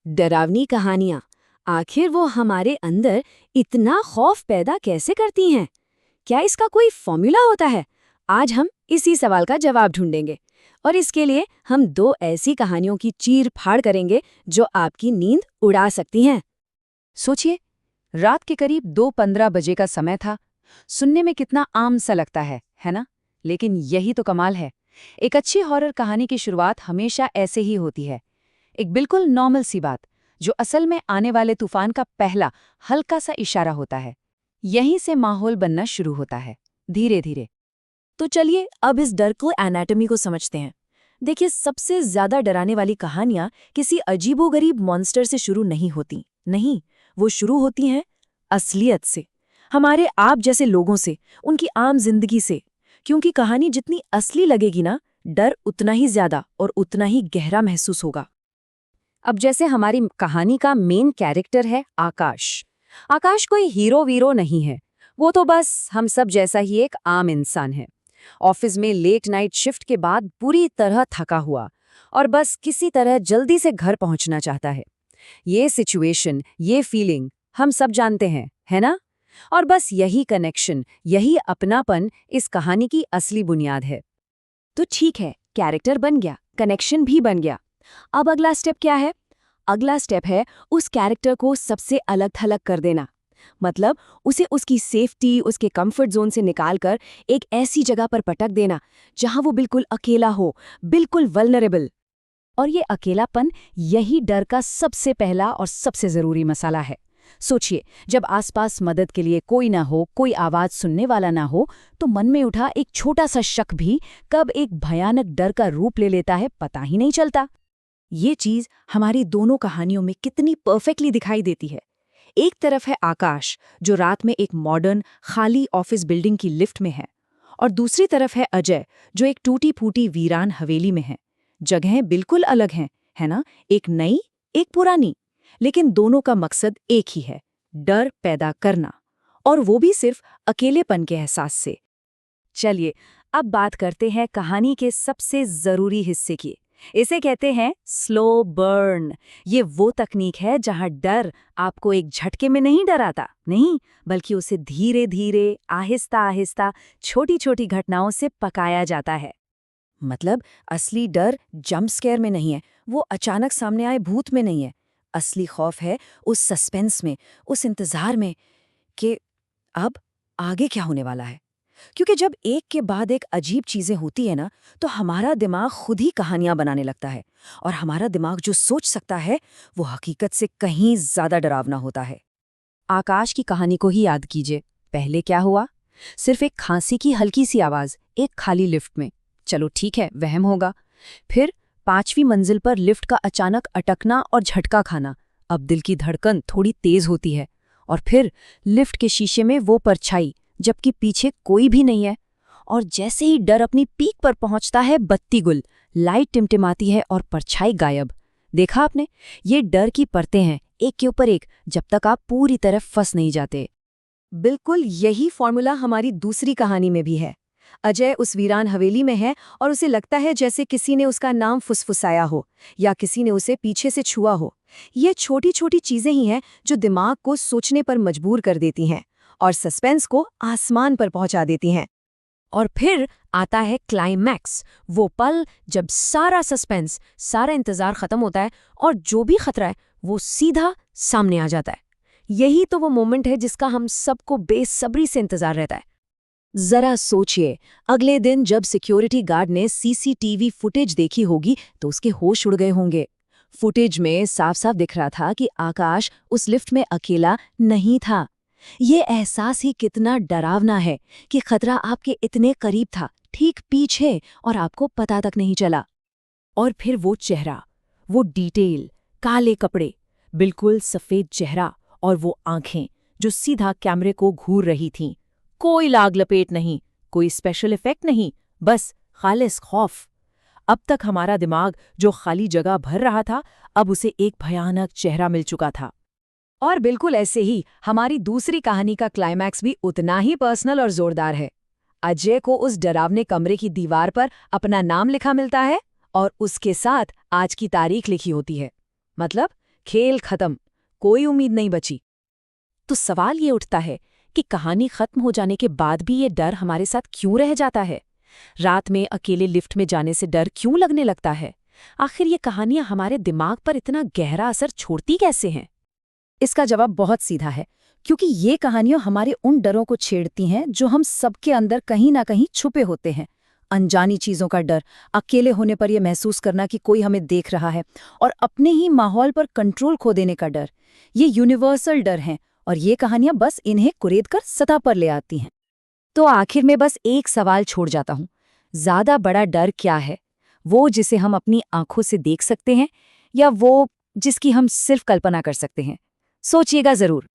डरावनी कहानियां आखिर वो हमारे अंदर इतना खौफ पैदा कैसे करती हैं? क्या इसका कोई फॉर्मूला होता है? आज हम इसी सवाल का जवाब ढूंढेंगे और इसके लिए हम दो ऐसी कहानियों की चीर फाड़ करेंगे जो आपकी नींद उड़ा सकती हैं। सोचिए, रात के करीब 2:15 बजे का समय था। सुनने में कितना आम सा लगता है ना? लेकिन यही तो कमाल है। एक अच्छी हॉरर कहानी की शुरुआत हमेशा ऐसे ही होती है। एक बिल्कुल नॉर्मल सी बात, जो असल में आने वाले तूफान का पहला हल्का सा इशारा होता है। यहीं से माहौल बनना शुरू होता है, धीरे धीरे। तो चलिए अब इस डर को एनाटॉमी को समझते हैं। देखिए, सबसे ज्यादा डराने वाली कहानियां किसी अजीबोगरीब मॉन्स्टर से शुरू नहीं होती। नहीं, वो शुरू होती हैं असलियत से, हमारे आप जैसे लोगों से, उनकी आम जिंदगी से। क्योंकि कहानी जितनी असली लगेगी ना, डर उतना ही ज्यादा और उतना ही गहरा महसूस होगा। अब जैसे हमारी कहानी का मेन कैरेक्टर है आकाश। आकाश कोई हीरो वीरो नहीं है। वो तो बस हम सब जैसा ही एक आम इंसान है। ऑफिस में लेट नाइट शिफ्ट के बाद पूरी तरह थका हुआ और बस किसी तरह जल्दी से घर पहुंचना चाहता है। ये सिचुएशन, ये फीलिंग हम सब जानते हैं, है ना? और बस यही कनेक्शन, यही अपनापन इस कहानी की असली बुनियाद है। तो ठीक है, कैरेक्टर बन गया, कनेक्शन भी बन गया। अब अगला स्टेप क्या है? अगला स्टेप है उस कैरेक्टर को सबसे अलग थलग कर देना। मतलब उसे उसकी सेफ्टी, उसके कंफर्ट जोन से निकालकर एक ऐसी जगह पर पटक देना जहां वो बिल्कुल अकेला हो, बिल्कुल वल्नरेबल। और ये अकेलापन, यही डर का सबसे पहला और सबसे जरूरी मसाला है। सोचिए, जब आसपास मदद के लिए कोई ना हो, कोई आवाज सुनने वाला ना हो, तो मन में उठा एक छोटा सा शक भी कब एक भयानक डर का रूप ले लेता है, पता ही नहीं चलता। ये चीज हमारी दोनों कहानियों में कितनी परफेक्टली दिखाई देती है। एक तरफ है आकाश, जो रात में एक मॉडर्न खाली ऑफिस बिल्डिंग की लिफ्ट में है, और दूसरी तरफ है अजय, जो एक टूटी फूटी वीरान हवेली में है। जगहें बिल्कुल अलग हैं, है ना? एक नई, एक पुरानी, लेकिन दोनों का मकसद एक ही है, डर पैदा करना, और वो भी सिर्फ अकेलेपन के एहसास से। चलिए, अब बात करते हैं कहानी के सबसे जरूरी हिस्से की। इसे कहते हैं स्लो बर्न। ये वो तकनीक है जहां डर आपको एक झटके में नहीं डराता, नहीं, बल्कि उसे धीरे धीरे, आहिस्ता आहिस्ता, छोटी छोटी घटनाओं से पकाया जाता है। मतलब असली डर जंप स्केयर में नहीं है, वो अचानक सामने आए भूत में नहीं है। असली खौफ है उस सस्पेंस में, उस इंतजार में कि अब आगे क्या होने वाला है। क्योंकि जब एक के बाद एक अजीब चीजें होती है ना, तो हमारा दिमाग खुद ही कहानियां बनाने लगता है, और हमारा दिमाग जो सोच सकता है वो हकीकत से कहीं ज्यादा डरावना होता है। आकाश की कहानी को ही याद कीजिए। पहले क्या हुआ? सिर्फ एक खांसी की हल्की सी आवाज एक खाली लिफ्ट में। चलो ठीक है, वहम होगा। फिर 5वीं मंजिल पर लिफ्ट का अचानक अटकना और झटका खाना। अब दिल की धड़कन थोड़ी तेज होती है। और फिर लिफ्ट के शीशे में वो परछाई, जबकि पीछे कोई भी नहीं है। और जैसे ही डर अपनी पीक पर पहुंचता है, बत्ती गुल, लाइट टिमटिमाती है और परछाई गायब। देखा आपने? ये डर की परतें हैं, एक के ऊपर एक, जब तक आप पूरी तरह फंस नहीं जाते। बिल्कुल यही फॉर्मूला हमारी दूसरी कहानी में भी है। अजय उस वीरान हवेली में है और उसे लगता है जैसे किसी ने उसका नाम फुसफुसाया हो, या किसी ने उसे पीछे से छुआ हो। ये छोटी छोटी चीजें ही हैं जो दिमाग को सोचने पर मजबूर कर देती हैं और सस्पेंस को आसमान पर पहुंचा देती हैं। और फिर आता है क्लाइमैक्स, वो पल जब सारा सस्पेंस, सारा इंतजार खत्म होता है और जो भी खतरा है वो सीधा सामने आ जाता है। यही तो वो मोमेंट है जिसका हम सबको बेसब्री से इंतजार रहता है। जरा सोचिए, अगले दिन जब सिक्योरिटी गार्ड ने सीसीटीवी फुटेज देखी होगी तो उसके होश उड़ गए होंगे। फुटेज में साफ साफ दिख रहा था कि आकाश उस लिफ्ट में अकेला नहीं था। ये एहसास ही कितना डरावना है कि खतरा आपके इतने करीब था, ठीक पीछे, और आपको पता तक नहीं चला। और फिर वो चेहरा, वो डिटेल, काले कपड़े, बिल्कुल सफेद चेहरा, और वो आंखें जो सीधा कैमरे को घूर रही थीं। कोई लाग लपेट नहीं, कोई स्पेशल इफेक्ट नहीं, बस खालिस खौफ। अब तक हमारा दिमाग जो खाली जगह भर रहा था, अब उसे एक भयानक चेहरा मिल चुका था। और बिल्कुल ऐसे ही हमारी दूसरी कहानी का क्लाइमैक्स भी उतना ही पर्सनल और जोरदार है। अजय को उस डरावने कमरे की दीवार पर अपना नाम लिखा मिलता है और उसके साथ आज की तारीख लिखी होती है। मतलब खेल खत्म, कोई उम्मीद नहीं बची। तो सवाल ये उठता है कि कहानी खत्म हो जाने के बाद भी ये डर हमारे साथ क्यों रह जाता है? रात में अकेले लिफ्ट में जाने से डर क्यों लगने लगता है? आखिर ये कहानियां हमारे दिमाग पर इतना गहरा असर छोड़ती कैसे हैं? इसका जवाब बहुत सीधा है, क्योंकि ये कहानियां हमारे उन डरों को छेड़ती हैं जो हम सबके अंदर कहीं ना कहीं छुपे होते हैं। अनजानी चीजों का डर, अकेले होने पर यह महसूस करना कि कोई हमें देख रहा है, और अपने ही माहौल पर कंट्रोल खो देने का डर। ये यूनिवर्सल डर हैं, और ये कहानियां बस इन्हें कुरेदकर सतह पर ले आती हैं। तो आखिर में बस एक सवाल छोड़ जाता हूं, ज्यादा बड़ा डर क्या है? वो जिसे हम अपनी आंखों से देख सकते हैं, या वो जिसकी हम सिर्फ कल्पना कर सकते हैं? सोचिएगा जरूर।